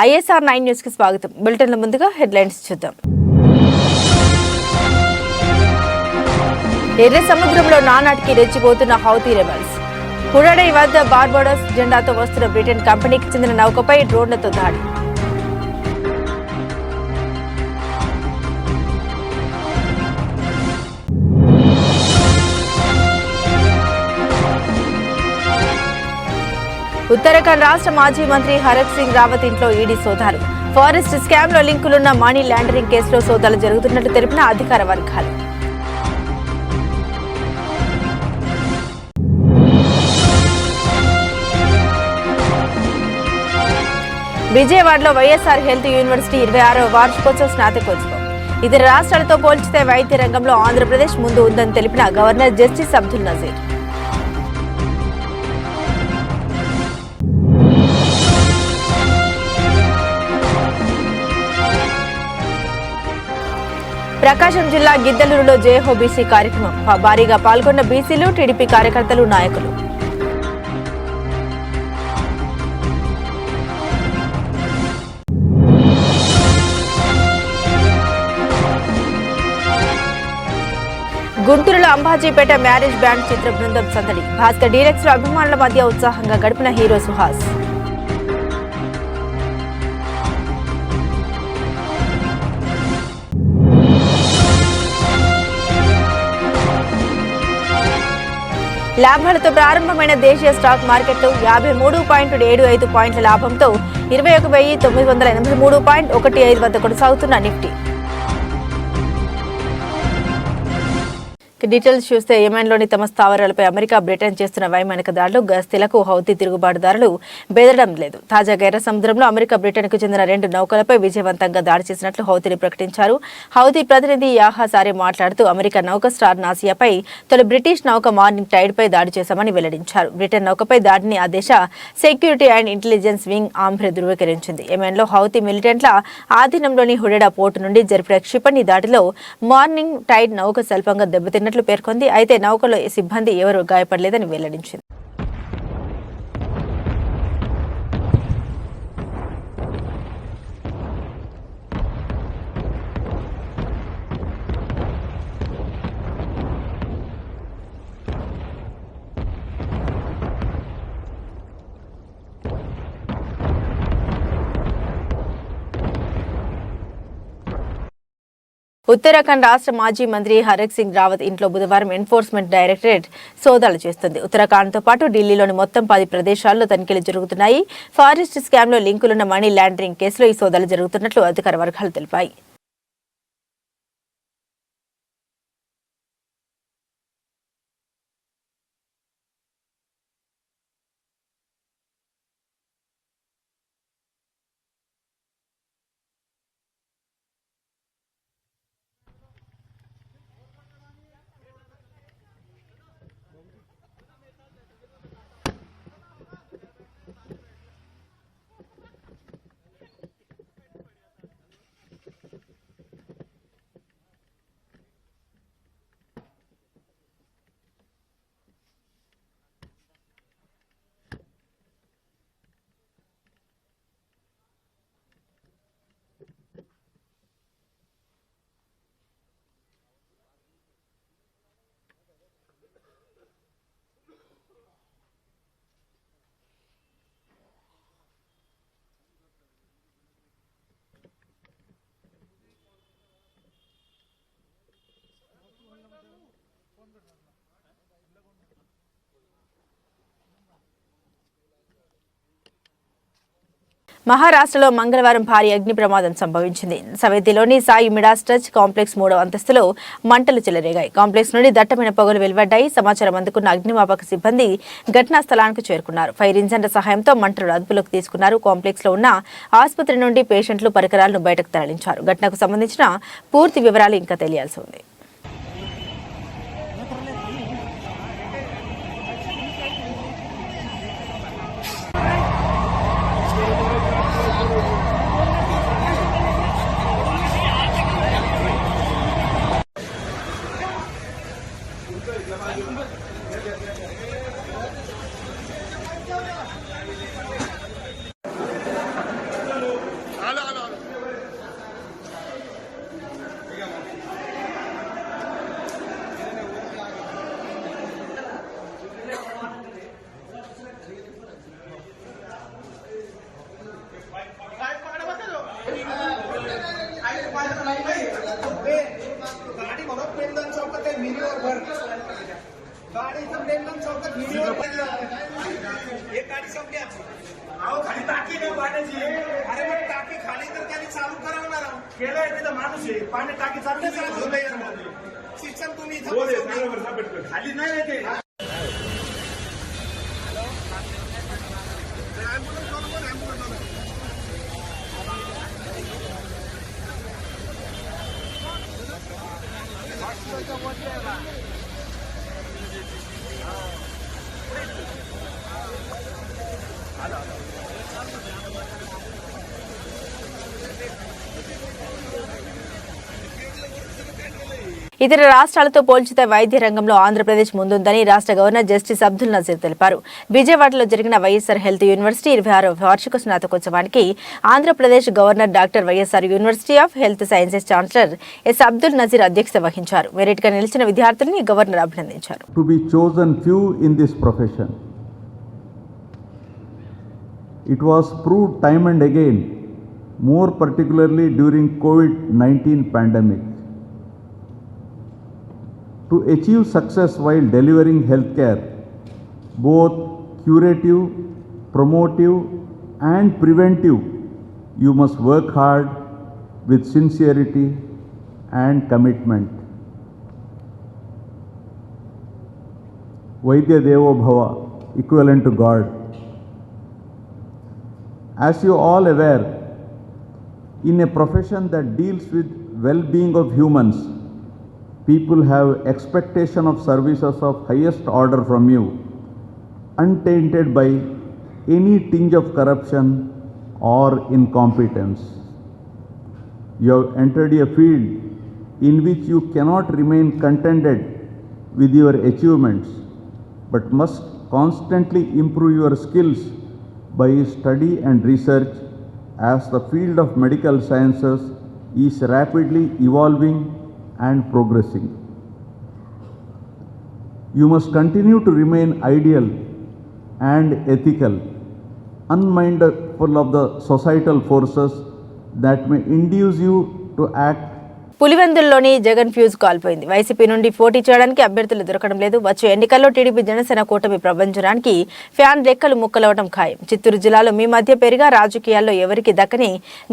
ISR 9 news కి స్వాగతం. బులెటిన్ల ముందుగా హెడ్లైన్స్ చూద్దాం. ఎర్ర సముద్రంలో నానాటికి రెచ్చిపోతున్న హౌతీ రెబల్స్. హుడడై వద్ద బార్బడోస్ జెండాతో వస్తున్న బ్రిటన్ కంపెనీకి చెందిన నౌకపై డ్రోన్లతో దాడి. ఉత్తరాఖండ్ రాష్ట్ర మాజీ మంత్రి హరక్ సింగ్ రావత్ ఇంట్లో ఈడీ సోదాలు. ఫారెస్ట్ స్కామ్ లో లింకులున్న మనీ లాండరింగ్ కేసులో సోదాలు జరుగుతున్నట్లు తెలిపిన అధికార వర్గాలు. విజయవాడలో వైఎస్ఆర్ హెల్త్ యూనివర్సిటీ 26వ వార్షికోత్సవ స్నాతకోత్సవం. ఇతర రాష్ట్రాలతో పోల్చితే వైద్య రంగంలో ఆంధ్రప్రదేశ్ ముందు ఉందని తెలిపిన గవర్నర్ జస్టిస్ అబ్దుల్ నజీర్. ప్రకాశం జిల్లా గిద్దలూరులో జయహో బీసీ కార్యక్రమం. భారీగా పాల్గొన్న బీసీలు, టీడీపీ కార్యకర్తలు, నాయకులు. గుంటూరులో అంబాజీపేట మ్యారేజ్ బ్యాండ్ చిత్ర బృందం సందడి. భాస్కర్ డీలక్స్ లో అభిమానుల మధ్య ఉత్సాహంగా గడిపిన హీరో సుహాస్. లాభాలతో ప్రారంభమైన దేశీయ స్టాక్ మార్కెట్లు 53.75 పాయింట్ల లాభంతో 21,983.15 వద్ద కొనసాగుతున్న నిఫ్టీ. డీటెయిల్స్ చూస్తే యెమెన్లోని తమ స్థావరాలపై అమెరికా, బ్రిటన్ చేస్తున్న వైమానిక దాడులు, గస్తీలకు హౌతీ తిరుగుబాటుదారులు బెదరడం లేదు. తాజాగా ఎర్ర సముద్రంలో అమెరికా, బ్రిటన్కు చెందిన 2 నౌకలపై విజయవంతంగా దాడి చేసినట్లు హౌతీని ప్రకటించారు. హౌతీ ప్రతినిధి యాహా సారే మాట్లాడుతూ అమెరికా నౌక స్టార్ నాసియాపై, తొలి బ్రిటిష్ నౌక మార్నింగ్ టైడ్ పై దాడి చేశామని వెల్లడించారు. బ్రిటన్ నౌకపై దాడిని ఆ దేశ security and intelligence wing Ambrey ధృవీకరించింది. యెమెన్లో హౌతీ మిలిటెంట్ల ఆధీనంలోని హుడేడా పోర్టు నుండి జరిపిన క్షిపణి దాడిలో మార్నింగ్ టైడ్ నౌక స్వల్పంగా దెబ్బతిన్నట్లు పేర్కొంది. అయితే నౌకలో సిబ్బంది ఎవరూ గాయపడలేదని వెల్లడించింది. ఉత్తరాఖండ్ రాష్ట్ర మాజీ మంత్రి హరక్ సింగ్ రావత్ ఇంట్లో బుధవారం ఎన్ఫోర్స్మెంట్ డైరెక్టరేట్ సోదాలు చేస్తుంది. ఉత్తరాఖండ్తో పాటు ఢిల్లీలోని మొత్తం 10 ప్రదేశాల్లో తనిఖీలు జరుగుతున్నాయి. ఫారెస్ట్ స్కామ్ లో లింకులున్న మనీ లాండరింగ్ కేసులో ఈ సోదాలు జరుగుతున్నట్లు అధికార వర్గాలు తెలిపాయి. మహారాష్ట్రలో మంగళవారం భారీ అగ్ని ప్రమాదం సంభవించింది. సవేతిలోని సాయి మిడాస్ టచ్ కాంప్లెక్స్ 3వ అంతస్తులో మంటలు చెలరేగాయి. కాంప్లెక్స్ నుండి దట్టమైన పొగలు వెలువడ్డాయి. సమాచారం అందుకున్న అగ్నిమాపక సిబ్బంది ఘటనా స్థలానికి చేరుకున్నారు. ఫైర్ ఇంజన్ల సహాయంతో మంటలు అదుపులోకి తీసుకున్నారు. కాంప్లెక్స్ లో ఉన్న ఆసుపత్రి నుండి పేషెంట్లు, పరికరాలను బయటకు తరలించారు. ఘటనకు సంబంధించిన పూర్తి వివరాలు ఇంకా తెలియాల్సి ఉంది. वीडियो भर गाड़ी सब एकदम चौकट वीडियो एक गाड़ी सब क्या आओ खाली टाकी नाही पाण्याची अरे मग टाकी खाली तर त्यांनी चालू करावणार केलंय तिथं माणूस आहे पाणी टाकी चालू शिक्षण तुम्ही इथं खाली नाही येते ఇతర రాష్ట్రాలతో పోల్చితే వైద్య రంగంలో ఆంధ్రప్రదేశ్ ముందుందని రాష్ట్ర గవర్నర్ జస్టిస్ అబ్దుల్ నజీర్ తెలిపారు. విజయవాడలో జరిగిన వైఎస్ఆర్ హెల్త్ యూనివర్సిటీ 26వ వార్షిక స్నాతకోత్సవానికి Andhra Pradesh governor doctor YSR university of health sciences chancellor S Abdul Nazeer అధ్యక్షత వహించారు. మెరిట్గా నిలిచిన విద్యార్థుల్ని గవర్నర్ అభినందించారు. To be chosen few in this profession. It was proved time and again, more particularly during COVID-19 pandemic. To achieve success while delivering healthcare, both curative, promotive and preventive, you must work hard with sincerity and commitment. Vaidya Devo Bhava, equivalent to God. As you all aware, in a profession that deals with well-being of humans, people have expectation of services of highest order from you, untainted by any tinge of corruption or incompetence. You have entered a field in which you cannot remain contented with your achievements, but must constantly improve your skills by study and research, as the field of medical sciences is rapidly evolving and progressing. You must continue to remain ideal and ethical, unmindful of the societal forces that may induce you to act. పులివెందుల్లోని Jagan fuse కాల్పోయింది. వైసీపీ నుండి పోటీ చేయడానికి అభ్యర్థులు దొరకడం లేదు. వచ్చే ఎన్నికల్లో టీడీపీ జనసేన కూటమి ప్రభంజనానికి ఫ్యాన్ రెక్కలు ముక్కలవడం ఖాయం. చిత్తూరు జిల్లాలో మీ మధ్య పెరిగా రాజకీయాల్లో ఎవరికి దక్కని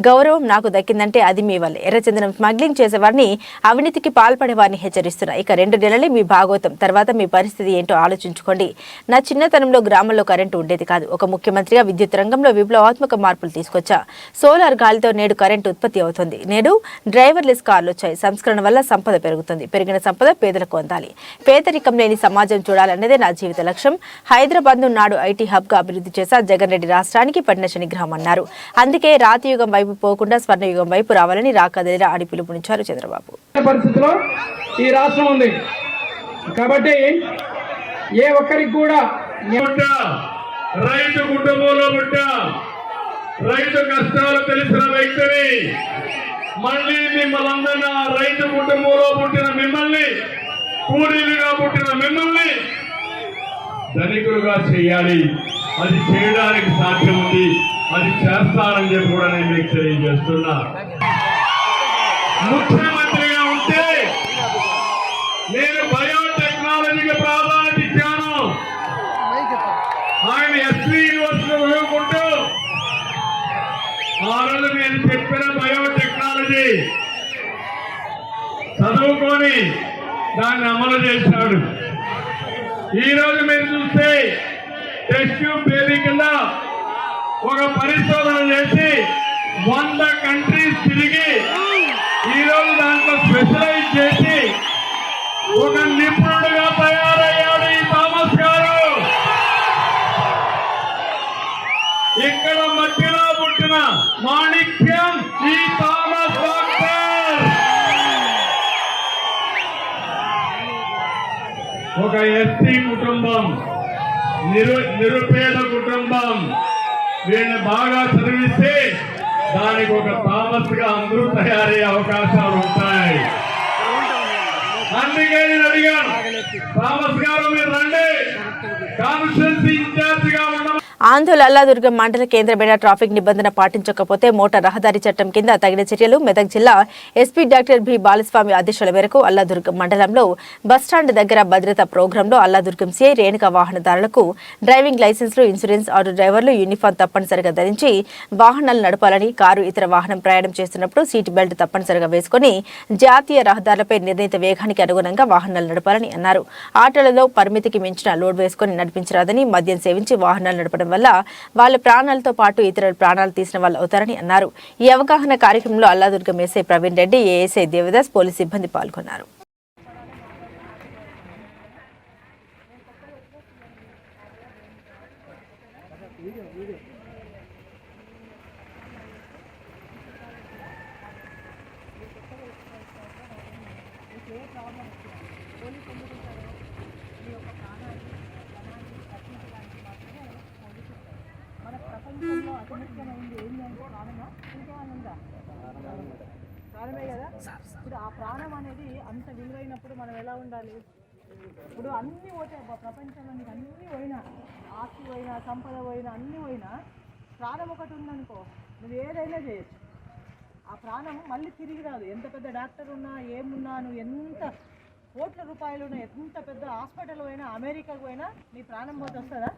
గౌరవం నాకు దక్కిందంటే అది మీ వల్లే. ఎర్రచందనం స్మగ్లింగ్ చేసేవారిని, అవినీతికి పాల్పడే వారిని హెచ్చరిస్తున్నా. ఇక 2 నెలలే మీ భాగోతం, తర్వాత మీ పరిస్థితి ఏంటో ఆలోచించుకోండి. నా చిన్నతనంలో గ్రామంలో కరెంటు ఉండేది కాదు. ఒక ముఖ్యమంత్రిగా విద్యుత్ రంగంలో విప్లవాత్మక మార్పులు తీసుకొచ్చా. సోలార్ గాలితో నేడు కరెంటు ఉత్పత్తి అవుతుంది. నేడు డ్రైవర్లెస్ కార్లు వచ్చాయి. సంస్కరణ వల్ల సంపద పెరుగుతుంది. పెరిగిన సంపద పేదలకు అందాలి. పేదరికం లేని సమాజం చూడాలన్నదే నా జీవిత లక్ష్యం. హైదరాబాద్ ను నాడు ఐటీ హబ్ గా అభివృద్ధి చేశా. జగన్ రెడ్డి రాష్ట్రానికి పడిన శనిగ్రహం అన్నారు. అందుకే రాతియుగం వైపు పోకుండా స్వర్ణయుగం వైపు రావాలని రాకదలిరా అని పిలుపునిచ్చారు చంద్రబాబు. పరిస్థితిలో ఈ రాష్ట్రం ఉంది కాబట్టి ఏ ఒక్కరికి కూడా రైతు కుటుంబంలో పుట్టా, రైతు కష్టాలు తెలిసిన వ్యక్తిని, మళ్ళీ మిమ్మల్ని రైతు కుటుంబంలో పుట్టిన మిమ్మల్ని, కూలీలుగా పుట్టిన మిమ్మల్ని ధనికులుగా చేయాలి. అది చేయడానికి సాధ్యం ఉంది. అది చేస్తానని చెప్పి కూడా నేను మీకు తెలియజేస్తున్నా. ముఖ్యమంత్రిగా ఉంటే నేను బయోటెక్నాలజీకి ప్రాధాన్యత ఇచ్చాను. ఆయన ఎస్వి యూనివర్సిటీలో చదువుకుంటూ ఆ రోజు నేను చెప్పిన బయోటెక్నాలజీ చదువుకొని దాన్ని అమలు చేశాడు. ఈ రోజు మీరు చూస్తే టెస్ట్ ట్యూబ్ బేబీ కింద ఒక పరిశోధన చేసి 100 కంట్రీస్ తిరిగి ఈ రోజు దాంట్లో స్పెషలైజ్ చేసి ఒక నిపుణుడుగా తయారయ్యాడు ఈ థామస్ గారు. ఇక్కడ మట్టిలో పుట్టిన మాణిక్యం ఈ థామస్ డాక్టర్. ఒక ఎస్టీ కుటుంబం, నిరుపేద కుటుంబం, వీళ్ళని బాగా చదివిస్తే దానికి ఒక థామస్ గా అందరూ తయారయ్యే అవకాశాలు ఉంటాయి. అందుకే నేను అడిగాను, థామస్ గారు మీరు రండి, కాన్స్టిట్యూన్సీ ఇన్ఛార్జ్ గా ఉన్న ఆందోళన అల్లాదుర్గం మండల కేంద్ర బేడ ట్రాఫిక్ నిబంధన పాటించకపోతే మోటార్ రహదారి చట్టం కింద తగిన చర్యలు. మెదక్ జిల్లా ఎస్పీ డాక్టర్ బి బాలస్వామి ఆదేశాల మేరకు అల్లాదుర్గం మండలంలో బస్టాండ్ దగ్గర భద్రతా ప్రోగ్రాంలో అల్లాదుర్గం సిఐ రేణుక వాహనదారులకు డ్రైవింగ్ లైసెన్సులు, ఇన్సూరెన్స్, ఆటో డ్రైవర్లు యూనిఫామ్ తప్పనిసరిగా ధరించి వాహనాలు నడపాలని, కారు ఇతర వాహనం ప్రయాణం చేస్తున్నప్పుడు సీట్ బెల్ట్ తప్పనిసరిగా వేసుకుని జాతీయ రహదారులపై నిర్ణీత వేగానికి అనుగుణంగా వాహనాలు నడపాలని అన్నారు. ఆటోలలో పరిమితికి మించిన లోడ్ వేసుకుని నడిపించరాదని, మద్యం సేవించి వాహనాలు నడపడం వల్ల వాళ్ళ ప్రాణాలతో పాటు ఇతరుల ప్రాణాలు తీసిన వాళ్ళు అవుతారని అన్నారు. ఈ అవగాహన కార్యక్రమంలో Alladurgam SI Praveen Reddy, ASI Devadas, police సిబ్బంది పాల్గొన్నారు. ప్రపంచంలో అతి ముఖ్యమైనది ఏంటంటే ప్రాణమా ఇంకేమన్నా ప్రాణమే కదా. ఇప్పుడు ఆ ప్రాణం అనేది అంత విలువైనప్పుడు మనం ఎలా ఉండాలి? ఇప్పుడు అన్నీ పోతాయి ప్రపంచంలో, నీకు అన్నీ పోయినా, ఆస్తి పోయినా, సంపద పోయినా, అన్నీ పోయినా, ప్రాణం ఒకటి ఉందనుకో నువ్వు ఏదైనా చేయొచ్చు. ఆ ప్రాణం మళ్ళీ తిరిగి రాదు. ఎంత పెద్ద డాక్టర్ ఉన్నా, ఏమున్నా, నువ్వు ఎంత కోట్ల రూపాయలు ఉన్నా, ఎంత పెద్ద హాస్పిటల్ పోయినా, అమెరికాకు పోయినా నీ ప్రాణం పోతే వస్తుందా?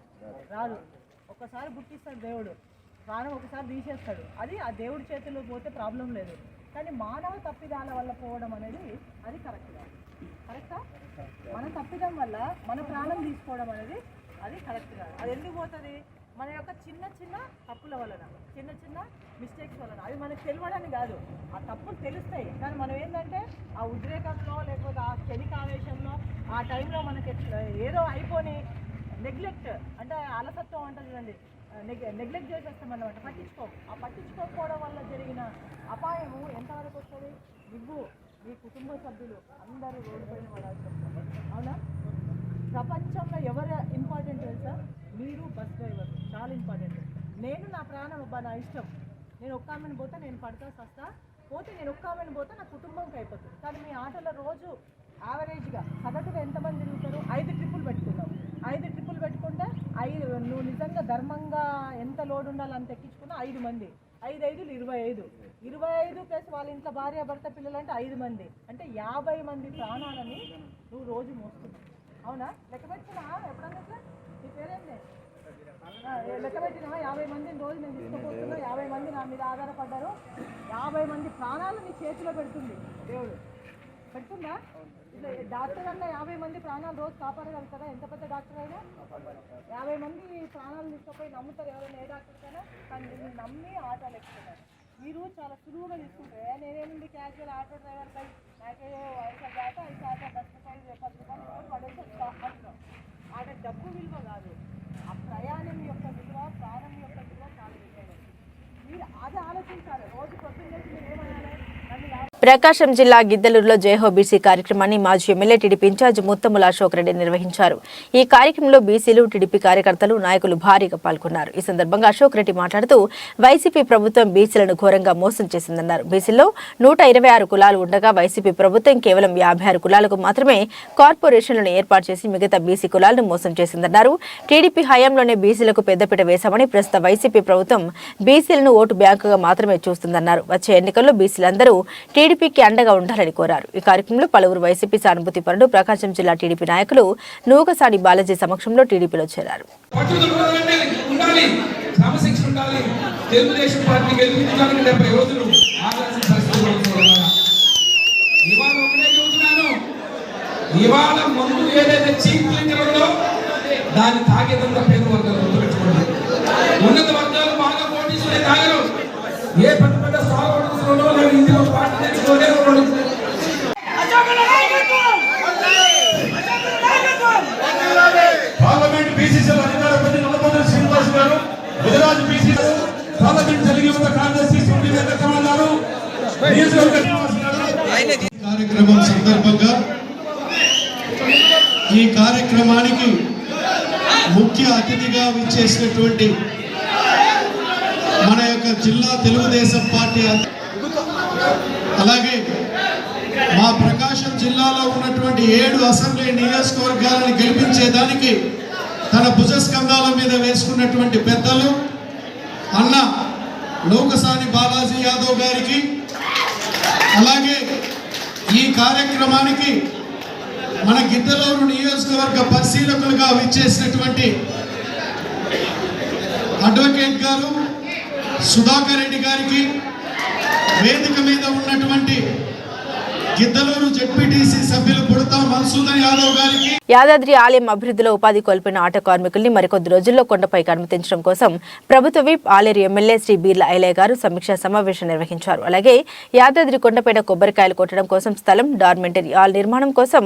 రాదు. ఒక్కసారి పుట్టిస్తాడు దేవుడు, ప్రాణం ఒకసారి తీసేస్తాడు. అది ఆ దేవుడి చేతిలో పోతే ప్రాబ్లం లేదు. కానీ మానవ తప్పిదాల వల్ల పోవడం అనేది అది కరెక్ట్ కాదు. కరెక్టా? మన తప్పిదం వల్ల మన ప్రాణం తీసుకోవడం అనేది అది కరెక్ట్ కాదు. అది ఎందుకు పోతుంది? మన యొక్క చిన్న చిన్న తప్పుల వలన, చిన్న చిన్న మిస్టేక్స్ వలన. అవి మనకు తెలియడానికి కాదు, ఆ తప్పులు తెలుస్తాయి. కానీ మనం ఏంటంటే ఆ ఉద్రేకంలో, లేకపోతే ఆ క్షణిక ఆవేశంలో, ఆ టైంలో మనకి ఏదో అయిపోయి నెగ్లెక్ట్ అంటే అలసత్వం అంటారు చూడండి, నెగ్లెక్ట్ చేసేస్తామన్నమాట, పట్టించుకోము. ఆ పట్టించుకోకపోవడం వల్ల జరిగిన అపాయము ఎంతవరకు వస్తుంది? నువ్వు, మీ కుటుంబ సభ్యులు అందరూ రోడ్డు పైన పడాల్సి వస్తుంది. అవునా? ప్రపంచంలో ఎవరు ఇంపార్టెంట్ తెలుసా? మీరు, బస్ డ్రైవర్ చాలా ఇంపార్టెంట్. నేను నా ప్రాణం అబ్బా, నా ఇష్టం. నేను ఒక్క ఆమెను పోతే నేను పడతా సస్తా, పోతే నేను ఒక్క ఆమెను పోతే నా కుటుంబంకి అయిపోతుంది. కానీ మీ ఆటోలో రోజు యావరేజ్గా సగటుగా ఎంతమంది తిరుగుతారు? 5 ట్రిప్పులు పెట్టుకున్నావు. 5 ట్రిప్పులు పెట్టుకుంటే నువ్వు నిజంగా ధర్మంగా ఎంత లోడ్ ఉండాలో అంత ఎక్కించుకున్నా 5 మంది. 5 5లు 25. 25 ప్లస్ వాళ్ళ ఇంట్లో భార్య, భర్త, పిల్లలు అంటే 5 మంది. అంటే 50 మంది ప్రాణాలని నువ్వు రోజు మోస్తున్నావు. అవునా? లెక్క పెట్టినా ఎప్పుడన్నా? నీ పేరేంటి? లెక్క పెట్టినా 50 మందిని రోజు నేను తీసుకుపోతున్నా, 50 మంది నా మీద ఆధారపడ్డారు. 50 మంది ప్రాణాలు నీ చేతిలో పెడుతుంది దేవుడు. పెడుతుందా? ఇట్లా డాక్టర్ అన్న 50 మంది ప్రాణాలు రోజు కాపాడగలుగుతారా? ఎంత పెద్ద డాక్టర్ అయినా 50 మంది ప్రాణాలు తీసుకుపోయి నమ్ముతారు ఎవరైనా, ఏ డాక్టర్? కానీ మీరు నమ్మి ఆటోలు ఎక్కుతున్నారు. మీరు చాలా సులువుగా తీసుకుంటారు. నేనేముంది క్యాజువల్ ఆటో డ్రైవర్ పై నాకేదో 5 దాకా 5 శాతం 10 రూపాయలు 10 రూపాయలు పడేసి అంటున్నాం. ఆట డబ్బు విలువ కాదు, ఆ ప్రయాణం యొక్క విలువ, ప్రాణం యొక్క విలువ చాలా విలువైనది. మీరు అది ఆలోచించాలి. రోజు పొద్దున్న చేసి మీరు ఏమనాలి? ప్రకాశం జిల్లా గిద్దలూరులో జయహో బీసీ కార్యక్రమాన్ని మాజీ ఎమ్మెల్యే టీడీపీ ఇన్ఛార్జ్ ముత్తముల అశోక్ రెడ్డి నిర్వహించారు. ఈ కార్యక్రమంలో బీసీలు, టీడీపీ కార్యకర్తలు, నాయకులు భారీగా పాల్గొన్నారు. ఈ సందర్భంగా అశోక్ రెడ్డి మాట్లాడుతూ వైసీపీ ప్రభుత్వం బీసీలను ఘోరంగా మోసం చేసిందన్నారు. బీసీల్లో 126 కులాలు ఉండగా వైసీపీ ప్రభుత్వం కేవలం 56 కులాలకు మాత్రమే కార్పొరేషన్లను ఏర్పాటు చేసి మిగతా బీసీ కులాలను మోసం చేసిందన్నారు. టీడీపీ హయాంలోనే బీసీలకు పెద్దపీట వేశామని, ప్రస్తుత వైసీపీ ప్రభుత్వం బీసీలను ఓటు బ్యాంకుగా మాత్రమే చూస్తుందన్నారు. వచ్చే ఎన్నికల్లో బీసీలందరూ టీడీపీకి అండగా ఉండాలని కోరారు. ఈ కార్యక్రమంలో పలువురు వైసీపీ సానుభూతి పరులు, ప్రకాశం జిల్లా టీడీపీ నాయకులు నూకసాని బాలాజీ సమక్షంలో టీడీపీలో చేరారు. దాన్ని తాగేదంతా పేద వర్గాలు గుర్తుపెట్టుకోండి. ఉన్నత వర్గాలు బాగా పోటీసులే తాగరు. ఏ పెద్ద పెద్ద స్థావరంలో నేను ఇందులో పాట తెచ్చుకోలే. పార్లమెంట్ బీసీసీల అధికార ప్రతి నల్లపల్లి శ్రీనివాస్ గారు, గుజరాత్ బీసీ పార్లమెంట్ తెలుగు యువత కాంగ్రెస్ కార్యక్రమం సందర్భంగా ఈ కార్యక్రమానికి ముఖ్య అతిథిగా విచ్చేసినటువంటి మన యొక్క జిల్లా తెలుగుదేశం పార్టీ, అలాగే మా ప్రకాశం జిల్లాలో ఉన్నటువంటి 7 అసెంబ్లీ నియోజకవర్గాలను గెలిపించేదానికి తన భుజస్కంధాల మీద వేసుకున్నటువంటి పెద్దలు అన్న లోకసాని బాలాజీ యాదవ్ గారికి, అలాగే ఈ కార్యక్రమానికి మన గిద్దలూరు నియోజకవర్గ పరిశీలకులుగా విచ్చేసినటువంటి అడ్వకేట్ గారు సుధాకర్ రెడ్డి గారికి, వేదిక మీద ఉన్నటువంటి గిద్దలూరు జెడ్పీటీసీ సభ్యులు బుడతా మన్సూదన్ యాదవ్ గారికి, యాదాద్రి ఆలయం అభివృద్ధిలో ఉపాధి కోల్పోయిన ఆటో కార్మికుల్ని మరికొద్ది రోజుల్లో కొండపైకి అనుమతించడం కోసం ప్రభుత్వ విప్ ఆలేరు ఎమ్మెల్యే శ్రీ బీర్ల ఐలయ్య గారు సమీక్షా సమావేశం నిర్వహించారు. అలాగే యాదాద్రి కొండపైన కొబ్బరికాయలు కొట్టడం కోసం స్థలం, డార్మెంటరీ హాల్ నిర్మాణం కోసం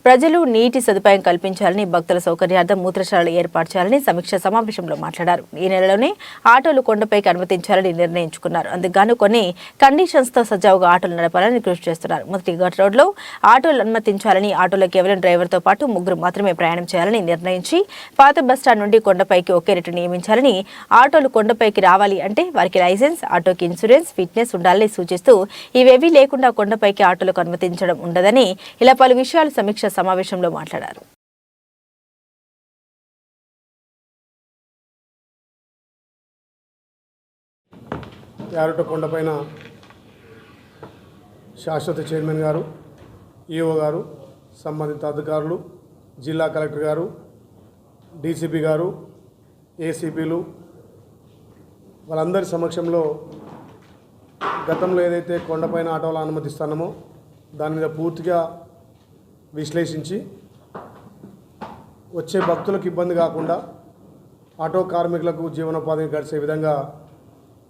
ప్రజలు నీటి సదుపాయం కల్పించాలని, భక్తుల సౌకర్యార్థం మూత్రశాలలు ఏర్పాటు చేయాలని సమీక్షా సమావేశంలో మాట్లాడారు. ఈ నెలలోనే ఆటోలు కొండపైకి అనుమతించాలని నిర్ణయించుకున్నారు. అందుకు కొన్ని కండిషన్స్ తో సజావుగా ఆటోలు నడపాలని కృషి చేస్తున్నారు. మొదటి ఘట్ రోడ్ లో ఆటోలు అనుమతించాలని, ఆటోలో కేవలం డ్రైవర్ తో పాటు 3 మాత్రమే ప్రయాణం చేయాలని నిర్ణయించి పాత బస్టాండ్ నుండి కొండపైకి ఒకే రేటు నియమించాలని, ఆటోలు కొండపైకి రావాలి అంటే వారికి లైసెన్స్, ఆటోకి ఇన్సూరెన్స్, ఫిట్నెస్ ఉండాలని సూచిస్తూ ఇవేవీ లేకుండా కొండపైకి ఆటోలకు అనుమతించడం ఉండదని ఇలా పలు విషయాలు సమీక్ష సమావేశంలో మాట్లాడారు. యారుట కొండపైన శాశ్వత చైర్మన్ గారు, ఈఓ గారు, సంబంధిత అధికారులు, జిల్లా కలెక్టర్ గారు, డీసీపీ గారు, ఏసీపీలు వాళ్ళందరి సమక్షంలో గతంలో ఏదైతే కొండపైన ఆటోలు అనుమతిస్తున్నామో దాని మీద పూర్తిగా విశ్లేషించి వచ్చే భక్తులకు ఇబ్బంది కాకుండా ఆటో కార్మికులకు జీవనోపాధిని గడిచే విధంగా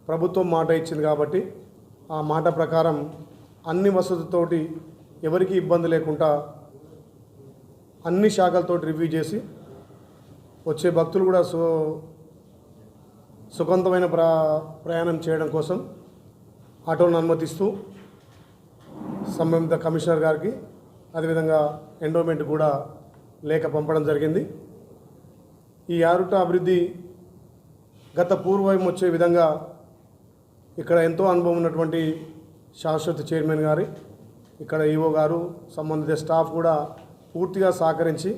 ప్రభుత్వం మాట ఇచ్చింది కాబట్టి ఆ మాట ప్రకారం అన్ని వసతులతోటి ఎవరికి ఇబ్బంది లేకుండా అన్ని శాఖలతోటి రివ్యూ చేసి వచ్చే భక్తులు కూడా సుఖవంతమైన ప్రయాణం చేయడం కోసం ఆటోలను అనుమతిస్తూ సంబంధిత కమిషనర్ గారికి అదేవిధంగా ఎండోమెంట్ కూడా లేఖ పంపడం జరిగింది. ఈ యారుట అభివృద్ధి గత పూర్వం వచ్చే విధంగా ఇక్కడ ఎంతో అనుభవం ఉన్నటువంటి శాశ్వత చైర్మన్ గారి, ఇక్కడ ఈఓ గారు, సంబంధిత స్టాఫ్ కూడా పూర్తిగా సహకరించి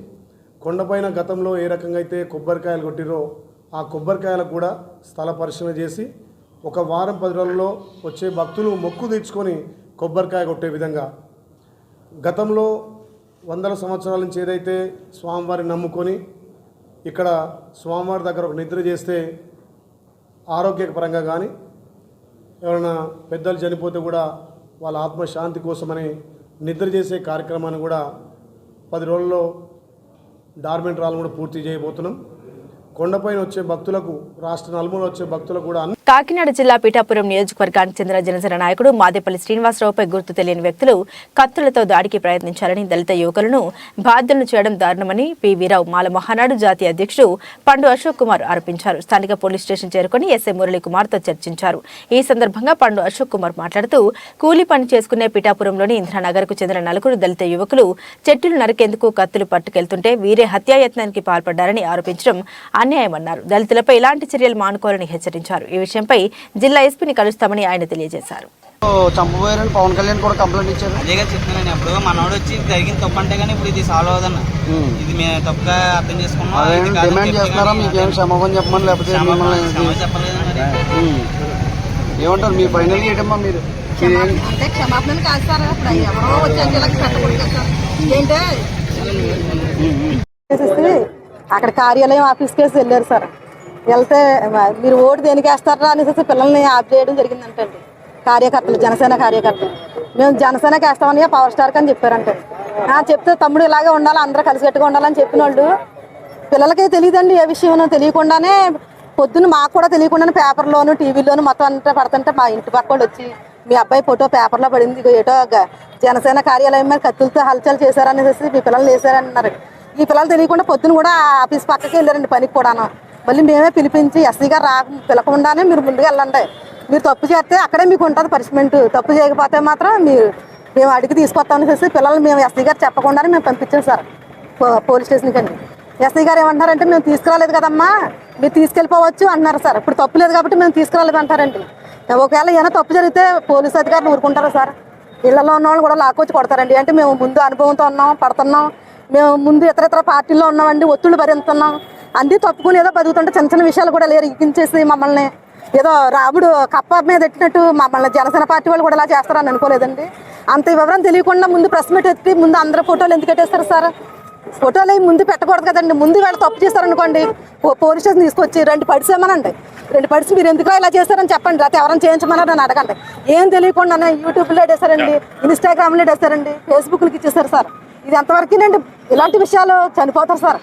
కొండపైన గతంలో ఏ రకంగా అయితే కొబ్బరికాయలు కొట్టిరో ఆ కొబ్బరికాయలకు కూడా స్థల పరిశీలన చేసి 1 వారం 10 రోజుల్లో వచ్చే భక్తులు మొక్కు తీర్చుకొని కొబ్బరికాయ కొట్టే విధంగా, గతంలో 100 సంవత్సరాల నుంచి ఏదైతే స్వామివారిని నమ్ముకొని ఇక్కడ స్వామివారి దగ్గర ఒక నిద్ర చేస్తే ఆరోగ్యపరంగా కానీ ఎవరైనా పెద్దలు చనిపోతే కూడా వాళ్ళ ఆత్మశాంతి కోసమని నిద్ర చేసే కార్యక్రమాన్ని కూడా 10 రోజుల్లో డార్మెంట్ రాళ్ళు కూడా పూర్తి చేయబోతున్నాం. కొండపైన వచ్చే భక్తులకు, రాష్ట్ర నలుమూల వచ్చే భక్తులకు కూడా కాకినాడ జిల్లా పీఠాపురం నియోజకవర్గానికి చెందిన జనసేన నాయకుడు మాదేపల్లి శ్రీనివాసరావుపై గుర్తు తెలియని వ్యక్తులు కత్తులతో దాడికి ప్రయత్నించారని, దళిత యువకులను బాధ్యులను చేయడం దారుణమని పి.వి.రావు మాల మహానాడు జాతీయ అధ్యక్షుడు పండు అశోక్ కుమార్ ఆరోపించారు. స్థానిక పోలీస్ స్టేషన్ చేరుకుని ఎస్ఐ మురళీ కుమార్తో చర్చించారు. ఈ సందర్భంగా పండు అశోక్ కుమార్ మాట్లాడుతూ కూలీ పని చేసుకునే పీఠాపురంలోని ఇంద్రానగర్కు చెందిన 4 దళిత యువకులు చెట్టులు నరికేందుకు కత్తులు పట్టుకెళ్తుంటే వీరే హత్యాయత్నానికి పాల్పడ్డారని ఆరోపించడం అన్యాయమన్నారు. దళితులపై ఇలాంటి చర్యలు మానుకోవాలని హెచ్చరించారు. ఈ విషయంపై జిల్లా ఎస్పీని కలుస్తామని ఆయన తెలియజేశారు. చంపబోయారని పవన్ కళ్యాణ్ కూడా కంప్లైంట్ ఇచ్చారు. అదేగా చెప్తున్నాను, అప్పుడు మనోడు వచ్చి జరిగిన తప్పు అంటే కానీ ఇప్పుడు ఇది సాల్వ్ అవుదన్న, ఇది మేము తప్పుగా అర్థం చేసుకున్నాం. డిమాండ్ చేస్తున్నారా మీకేం క్షమాపణ చెప్పమని, లేకపోతే ఏమంటారు? మీ ఫైనల్ ఏంటమ్మా? మీరు అంటే క్షమాపణలు కాదు సార్, అప్పుడు ఎవరో వచ్చి అక్కడ కార్యాలయం ఆఫీస్ కేసు వెళ్ళారు సార్. వెళ్తే మీరు ఓటు దేనికి వేస్తారా అనేసి పిల్లల్ని ఆఫ్ చేయడం జరిగిందంటండి. కార్యకర్తలు, జనసేన కార్యకర్తలు, మేము జనసేనకి వేస్తామని పవర్ స్టార్కి అని చెప్పారంటే, చెప్తే తమ్ముడు ఇలాగే ఉండాలి, అందరూ కలిసికట్టుగా ఉండాలని చెప్పిన వాళ్ళు పిల్లలకి తెలియదండి. ఏ విషయం తెలియకుండానే పొద్దున్న మాకు కూడా తెలియకుండానే పేపర్లోను టీవీలోను మొత్తం అంతా పడుతుంటే మా ఇంటి పక్క వాళ్ళు వచ్చి మీ అబ్బాయి ఫోటో పేపర్లో పడింది, ఏటో జనసేన కార్యాలయం మీద కత్తులతో హల్చల్ చేశారనేసి మీ పిల్లలు వేసారన్నారు. ఈ పిల్లలు తెలియకుండా పొద్దున్న కూడా ఆఫీస్ పక్కకి వెళ్ళారండి పనికి కూడాను. మళ్ళీ మేమే పిలిపించి ఎస్సీ గారు పిలకుండానే మీరు ముందుకు వెళ్ళండి, మీరు తప్పు చేస్తే అక్కడే మీకు ఉంటుంది పనిష్మెంట్, తప్పు చేయకపోతే మాత్రం మేము అడిగి తీసుకొస్తామని చెప్పి పిల్లలు మేము ఎస్సీ గారు చెప్పకుండానే మేము పంపించాం సార్ పోలీస్ స్టేషన్కి అండి. ఎస్ఐ గారు ఏమంటారంటే మేము తీసుకురాలేదు కదమ్మా, మీరు తీసుకెళ్ళిపోవచ్చు అన్నారు సార్. ఇప్పుడు తప్పు లేదు కాబట్టి మేము తీసుకురాలేదు అంటారండి. ఒకవేళ ఏమైనా తప్పు జరిగితే పోలీసు అధికారులు ఊరుకుంటారా సార్? ఇళ్లలో ఉన్న వాళ్ళు కూడా లాక్కొచ్చి కొడతారండి. అంటే మేము ముందు అనుభవంతో ఉన్నాం, పడుతున్నాం, మేము ముందు ఇతర పార్టీల్లో ఉన్నామండి, ఒత్తిళ్ళు భరిస్తున్నాం, అన్నీ తప్పుకుని ఏదో బతుకుతుంటే చిన్న చిన్న విషయాలు కూడా లేరు ఇరికించేసి మమ్మల్ని ఏదో రాముడు కప్ప మీద ఎట్టినట్టు మమ్మల్ని జనసేన పార్టీ వాళ్ళు కూడా ఇలా చేస్తారని అనుకోలేదండి. అంత వివరం తెలియకుండా ముందు ప్రెస్ మీట్ ఎత్తి ముందు అందరూ ఫోటోలు ఎందుకు పెట్టేస్తారు సార్? ఫోటోలు ముందు పెట్టకూడదు కదండి. ముందు వీళ్ళు తప్పు చేస్తారనుకోండి, పోలీస్ స్టేషన్ తీసుకొచ్చి 2 పడిసేమనండి, 2 పడిసి మీరు ఎందుకు ఇలా చేస్తారని చెప్పండి, లేకపోతే ఎవరైనా చేయించమని నన్ను అడగండి. ఏం తెలియకుండా యూట్యూబ్లో వేసారండి, ఇన్స్టాగ్రామ్లో వేసారండి, ఫేస్బుక్లకి ఇచ్చేసారు సార్. ఇది ఎంతవరకేనండి? ఇలాంటి విషయాలు చనిపోతారు సార్.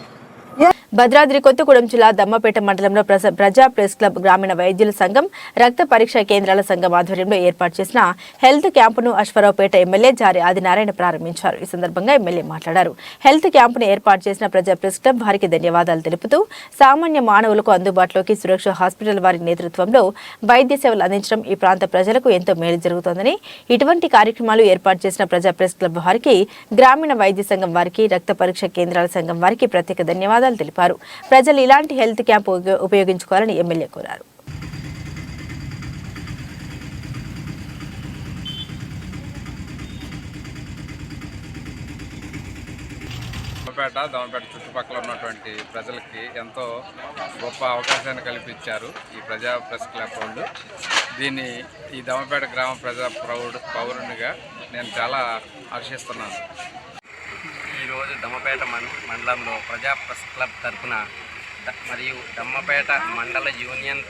భద్రాద్రి కొత్తగూడెం జిల్లా దమ్మపేట మండలంలో ప్రజా ప్రెస్ క్లబ్, గ్రామీణ వైద్యుల సంఘం, రక్త పరీక్ష కేంద్రాల సంఘం ఆధ్వర్యంలో ఏర్పాటు చేసిన హెల్త్ క్యాంపును అశ్వరావుపేట ఎమ్మెల్యే జారి ఆదినారాయణ ప్రారంభించారు. ఈ సందర్భంగా ఎమ్మెల్యే మాట్లాడారు. హెల్త్ క్యాంపును ఏర్పాటు చేసిన ప్రజా ప్రెస్ క్లబ్ వారికి ధన్యవాదాలు తెలుపుతూ సామాన్య మానవులకు అందుబాటులోకి సురక్ష హాస్పిటల్ వారి నేతృత్వంలో వైద్య సేవలు అందించడం ఈ ప్రాంత ప్రజలకు ఎంతో మేలు జరుగుతోందని, ఇటువంటి కార్యక్రమాలు ఏర్పాటు చేసిన ప్రజా ప్రెస్ క్లబ్ వారికి, గ్రామీణ వైద్య సంఘం వారికి, రక్త పరీక్ష కేంద్రాల సంఘం వారికి ప్రత్యేక ధన్యవాదాలు తెలిపారు. ప్రజలు ఇలాంటి హెల్త్ క్యాంప్ ఉపయోగించుకోవాలని ఎమ్మెల్యే కోరారు. దమ్మపేట చుట్టుపక్కల ఉన్నటువంటి ప్రజలకి ఎంతో గొప్ప అవకాశాన్ని కల్పించారు ఈ ప్రజా ప్రెస్ క్లబ్ వాళ్ళు. దీన్ని ఈ దమ్మపేట గ్రామ ప్రజా పౌరునిగా నేను చాలా హర్షిస్తున్నాను. ఈరోజు దమ్మపేట మండలంలో ప్రజా ప్రెస్ క్లబ్ తరఫున మరియు దమ్మపేట మండల యూనియన్,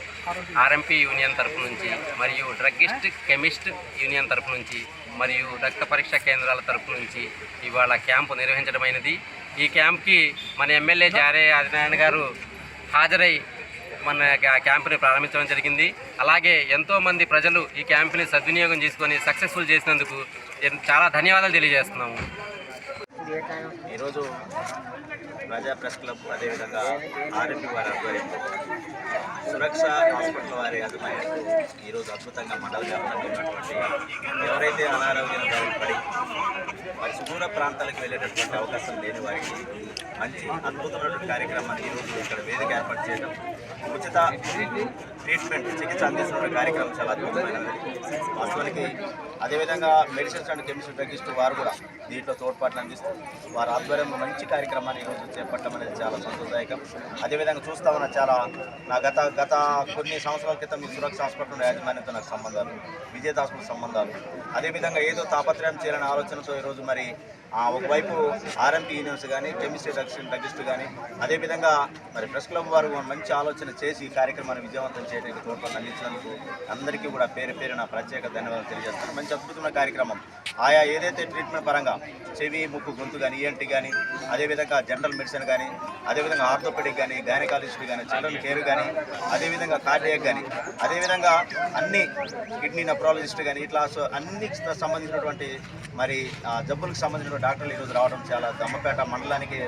ఆర్ఎంపీ యూనియన్ తరఫు నుంచి, మరియు డ్రగ్గిస్ట్ కెమిస్ట్ యూనియన్ తరఫు నుంచి, మరియు రక్త పరీక్ష కేంద్రాల తరఫు నుంచి ఇవాళ క్యాంపు నిర్వహించడమైనది. ఈ క్యాంప్కి మన ఎమ్మెల్యే జారే ఆదినారాయణ గారు హాజరై మన క్యాంపుని ప్రారంభించడం జరిగింది. అలాగే ఎంతోమంది ప్రజలు ఈ క్యాంపుని సద్వినియోగం చేసుకొని సక్సెస్ఫుల్ చేసినందుకు చాలా ధన్యవాదాలు తెలియజేస్తున్నాము. ఈరోజు ప్రజా ప్రెస్ క్లబ్, అదేవిధంగా ఆర్ఎంపీ వారి ఆధ్వర్యంలో సురక్ష హాస్పిటల్ వారి ఆధ్వర్యంలో ఈరోజు అద్భుతంగా మండల వ్యాప్తంగా ఉన్నటువంటి ఎవరైతే అనారోగ్యం పడి మరి సుదూర ప్రాంతాలకు వెళ్ళేటటువంటి అవకాశం లేని వారికి మంచి అద్భుతమైనటువంటి కార్యక్రమాన్ని ఈరోజు ఇక్కడ వేదిక ఏర్పాటు చేయడం, ఉచిత ట్రీట్మెంట్ చికిత్స అందిస్తున్న కార్యక్రమం చాలా అద్భుతమైనది వాస్తవానికి. అదేవిధంగా మెడిసిన్స్ అండ్ కెమిస్ట్రీ డ్రగ్గిస్ట్ వారు కూడా దీంట్లో తోడ్పాటును అందిస్తూ వారి ఆధ్వర్యంలో మంచి కార్యక్రమాన్ని ఈరోజు చేపట్టడం అనేది చాలా సంతోషదాయకం. అదేవిధంగా చూస్తా ఉన్న చాలా గత కొన్ని సంవత్సరాల క్రితం ఈ సురక్ష హాస్పిటల్ యాజమాన్యంతో నాకు సంబంధాలు, విజేత హాస్పిటల్ సంబంధాలు, అదేవిధంగా ఏదో తాపత్రయం చేయాలనే ఆలోచనతో ఈరోజు మరి ఒకవైపు ఆర్ఎంపీ యూనియన్స్ కానీ, కెమిస్ట్రీ డ్రగ్గిస్ట్ కానీ, అదేవిధంగా మరి ప్రెస్ క్లబ్ వారు మంచి ఆలోచన చేసి ఈ కార్యక్రమాన్ని విజయవంతం చేయడానికి తోడ్పాటు అందించినందుకు అందరికీ కూడా పేరున ప్రత్యేక ధన్యవాదాలు తెలియజేస్తాను. మంచి అద్భుతమైన కార్యక్రమం. ఆయా ఏదైతే ట్రీట్మెంట్ పరంగా చెవి, ముక్కు, గొంతు కానీ, ఈఎన్టీ కానీ, అదేవిధంగా జనరల్ మెడిసిన్ కానీ, అదేవిధంగా ఆర్థోపెడిక్ కానీ, గైనకాలజిస్ట్ కానీ, చిల్డ్రన్ కేర్ కానీ, అదేవిధంగా కార్డియాక్ కానీ, అదేవిధంగా అన్ని కిడ్నీ నెఫ్రాలజిస్ట్ కానీ, ఇట్లా అన్ని సంబంధించినటువంటి మరి జబ్బులకు సంబంధించిన డాక్టర్లు ఈరోజు రావడం చాలా దమ్మపేట మండలానికి,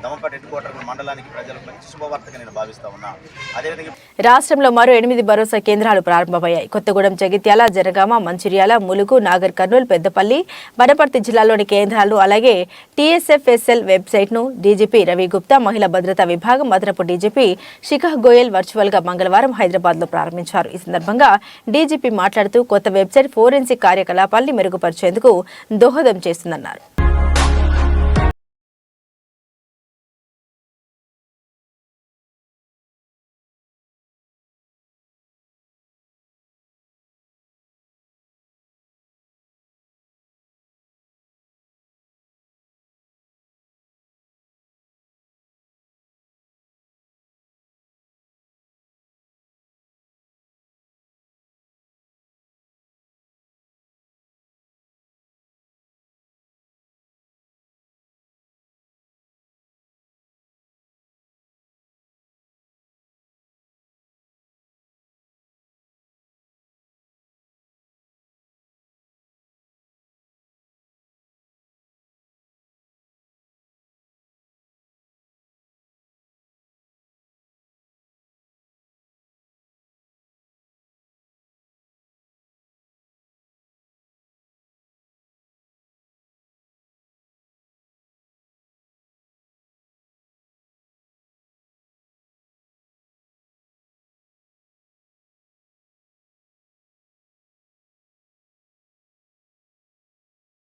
దమ్మపేట హెడ్ క్వార్టర్ మండలానికి ప్రజలకు మంచి శుభవార్తగా నేను భావిస్తా ఉన్నా. అదేవిధంగా రాష్ట్రంలో మరో 8 భరోసా కేంద్రాలు ప్రారంభమయ్యాయి. కొత్తగూడెం, జగిత్యాల, జనగామ, మంచిర్యాల, ములుగు, నాగర్ కర్నూలు, పెద్దపల్లి, వనపర్తి జిల్లాల్లోని కేంద్రాలు, అలాగే TSFSL వెబ్సైట్ను డీజీపీ రవి గుప్తా, మహిళా భద్రతా విభాగం అదనపు డీజీపీ శిఖా గోయల్ వర్చువల్గా మంగళవారం హైదరాబాద్లో ప్రారంభించారు. ఈ సందర్భంగా డీజీపీ మాట్లాడుతూ కొత్త వెబ్సైట్ ఫోరెన్సిక్ కార్యకలాపాల్ని మెరుగుపరిచేందుకు దోహదం చేస్తుందన్నారు.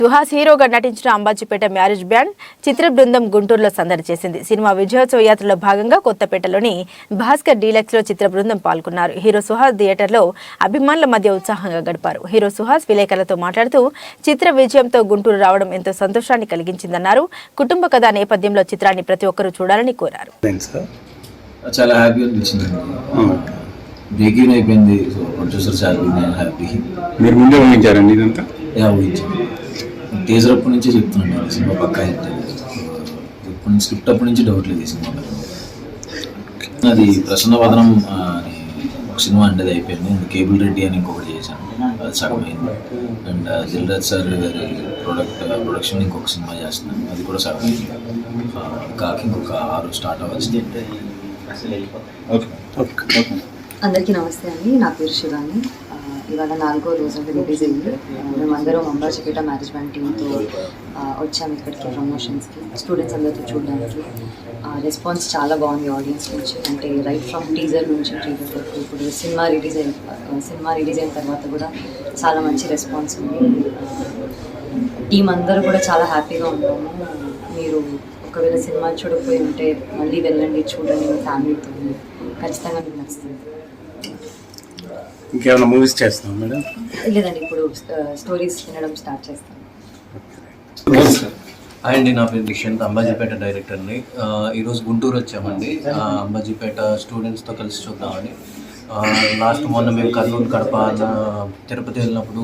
సుహాస్ హీరోగా నటించిన అంబాజీపేట మ్యారేజ్ బ్యాండ్ చిత్ర బృందం గుంటూరులో సందడి చేసింది. సినిమా విజయోత్సవ యాత్రలో భాగంగా కొత్తపేటలోని భాస్కర్ డీలక్స్ లో చిత్ర బృందం పాల్గొన్నారు. హీరో సుహాస్ థియేటర్లో అభిమానుల మధ్య ఉత్సాహంగా గడిపారు. హీరో సుహాస్ విలేకరులతో మాట్లాడుతూ చిత్ర విజయంతో గుంటూరు రావడం ఎంతో సంతోషాన్ని కలిగించిందన్నారు. కుటుంబ కథ నేపథ్యంలో చిత్రాన్ని ప్రతి ఒక్కరూ చూడాలని కోరారు. చాలా హ్యాపీ అనిపించింది. బ్రేకింగ్ అయిపోయింది. So producers happy. మీరు ముందే ఊహించారండి ఇదంతా? ఊహించాను. టీజర్ అప్పటి నుంచే చెప్తున్నాను సినిమా పక్కా ఇప్పుడు స్క్రిప్ట్ అప్పటి నుంచి డౌట్ లేదు ఈ సినిమా. అది ప్రసన్నవదనం అని ఒక సినిమా అంటే అది అయిపోయింది. కేబుల్ రెడ్డి అని ఇంకొకటి చేశాను, అది సగం అయింది. అండ్ దిల్రాజ్ సార్ గారి ప్రొడక్షన్ ఇంకొక సినిమా చేస్తున్నాను, అది కూడా సగం అయింది. కాకి ఇంకొక 6 స్టార్ట్ అవ్వాల్సింది. అందరికీ నమస్తే అండి. నా పేరు శివాని. ఇవాళ 4వ రోజు రిలీజ్ అయ్యింది. మేమందరం అంబాజీపేట మ్యారేజ్ బ్యాండ్ టీంతో వచ్చాము ఇక్కడికి ప్రమోషన్స్కి, స్టూడెంట్స్ అందరితో చూడడానికి. రెస్పాన్స్ చాలా బాగుంది ఆడియన్స్ నుంచి. అంటే రైట్ ఫ్రమ్ టీజర్ నుంచి ట్రైలర్ వరకు ఇప్పుడు సినిమా రిలీజ్ అయిన తర్వాత కూడా చాలా మంచి రెస్పాన్స్ ఉంది. టీం అందరూ కూడా చాలా హ్యాపీగా ఉన్నాము. మీరు ఒకవేళ సినిమా చూడకపోయి ఉంటే మళ్ళీ వెళ్ళండి, చూడండి మీ ఫ్యామిలీతో, ఖచ్చితంగా మీకు నచ్చుతుంది. ఇంకేమైనా మూవీస్ చేస్తాం మేడం? లేదండి, ఇప్పుడు స్టోరీస్ వినడం స్టార్ట్ చేస్తాను. అండి, నా పేరు దిశాంత్, అంబాజీపేట డైరెక్టర్ని. ఈరోజు గుంటూరు వచ్చామండి అంబాజీపేట స్టూడెంట్స్తో కలిసి చూద్దామని. మొన్న మేము కర్నూలు, కడప, తిరుపతి వెళ్ళినప్పుడు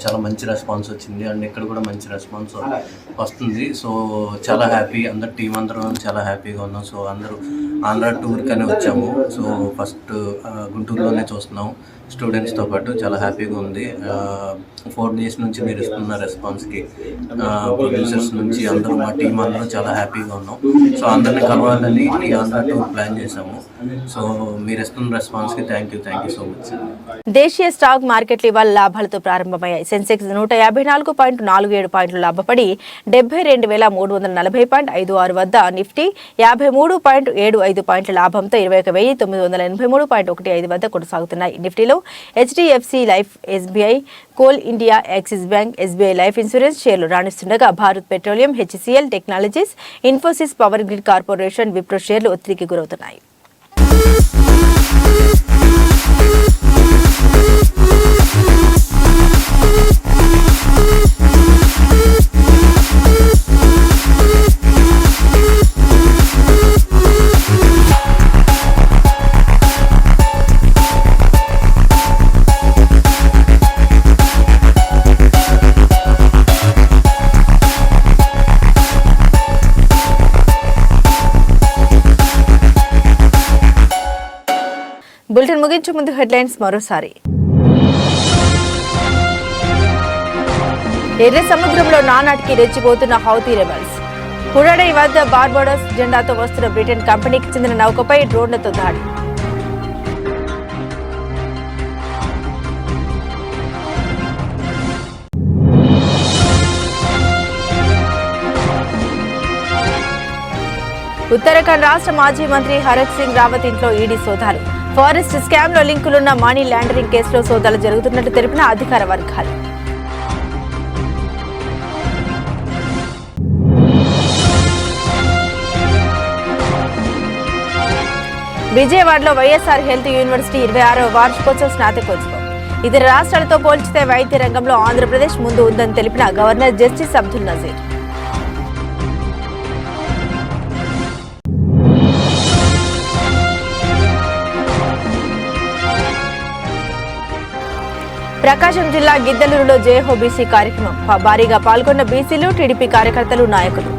చాలా మంచి రెస్పాన్స్ వచ్చింది. అండ్ ఇక్కడ కూడా మంచి రెస్పాన్స్ వస్తుంది. సో చాలా హ్యాపీ, అందరు టీం అందరం చాలా హ్యాపీగా ఉన్నాం. సో అందరూ ఆంధ్ర టూర్కనే వచ్చాము. సో ఫస్ట్ గుంటూరులోనే చూస్తున్నాం స్టూడెంట్స్తో పాటు. చాలా హ్యాపీగా ఉంది. 4 days నుంచి మీరు ఇస్తున్న రెస్పాన్స్కి ప్రొడ్యూసర్స్ నుంచి అందరూ, మా టీం అందరూ చాలా హ్యాపీగా ఉన్నాం. సో అందరినీ కలవాలని ఈ ఆంధ్ర టూర్ ప్లాన్ చేశాము. సో మీరు ఇస్తున్న రెస్పాన్స్కి థ్యాంక్ యూ సో మచ్. దేశీయ స్టాక్ మార్కెట్లు ఇవాళ లాభాలతో ప్రారంభమయ్యాయి. సెన్సెక్స్ 154.47 పాయింట్లు లాభపడి 72,340.56 వద్ద, నిఫ్టీ 53.75 పాయింట్ల లాభంతో 21,983.15 వద్ద కొనసాగుతున్నాయి. నిఫ్టీలో HDFC life, SBI, coal India, axis bank, SBI life insurance షేర్లు రాణిస్తుండగా Bharat petroleum, HCL technologies, Infosys, power grid corporation, Wipro షేర్లు ఒత్తిడికి గురవుతున్నాయి. బులెటిన్ ముగించే ముందు హెడ్లైన్స్ మరోసారి. ఎర్ర సముద్రంలో నానాటికి రెచ్చిపోతున్న హౌతీ రెబల్స్. హుడాడై వద్ద బార్బడోస్ జెండాతో వస్తున్న బ్రిటన్ కంపెనీకి చెందిన నౌకపై డ్రోన్లతో దాడి. ఉత్తరాఖండ్ రాష్ట్ర మాజీ మంత్రి హరక్ సింగ్ రావత్ ఇంట్లో ఈడీ సోదాలు. ఫారెస్ట్ స్కామ్ లో లింకులున్న మనీ లాండరింగ్ కేసులో సోదాలు జరుగుతున్నట్టు తెలిపిన అధికార వర్గాలు. విజయవాడలో వైఎస్ఆర్ హెల్త్ యూనివర్సిటీ 26వ వార్షికోత్సవ స్నాతకోత్సవం. ఇతర రాష్ట్రాలతో పోల్చితే వైద్య రంగంలో ఆంధ్రప్రదేశ్ ముందు ఉందని తెలిపిన గవర్నర్ జస్టిస్ అబ్దుల్ నజీర్. ప్రకాశం జిల్లా గిద్దలూరులో జయహో బీసీ కార్యక్రమం. భారీగా పాల్గొన్న బీసీలు, టీడీపీ కార్యకర్తలు, నాయకులు.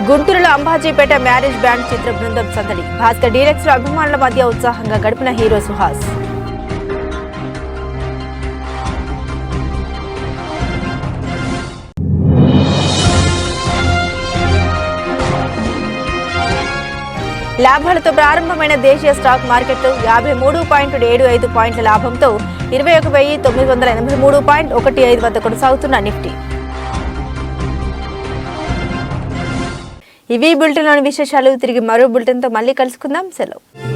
గుంటూరులో అంబాజీపేట మ్యారేజ్ బ్యాండ్ చిత్ర బృందం సందడి. భాస్కర్ డీలక్స్ లో అభిమానుల మధ్య ఉత్సాహంగా గడిపిన హీరో సుహాస్. లాభాలతో ప్రారంభమైన దేశీయ స్టాక్ మార్కెట్లు 53.75 పాయింట్ల లాభంతో 21,983.15 వద్ద కొనసాగుతున్న నిఫ్టీ ఇవి బులెటిన్లోని విశేషాలు. తిరిగి మరో బులెటిన్తో మళ్ళీ కలుసుకుందాం. సెలవు.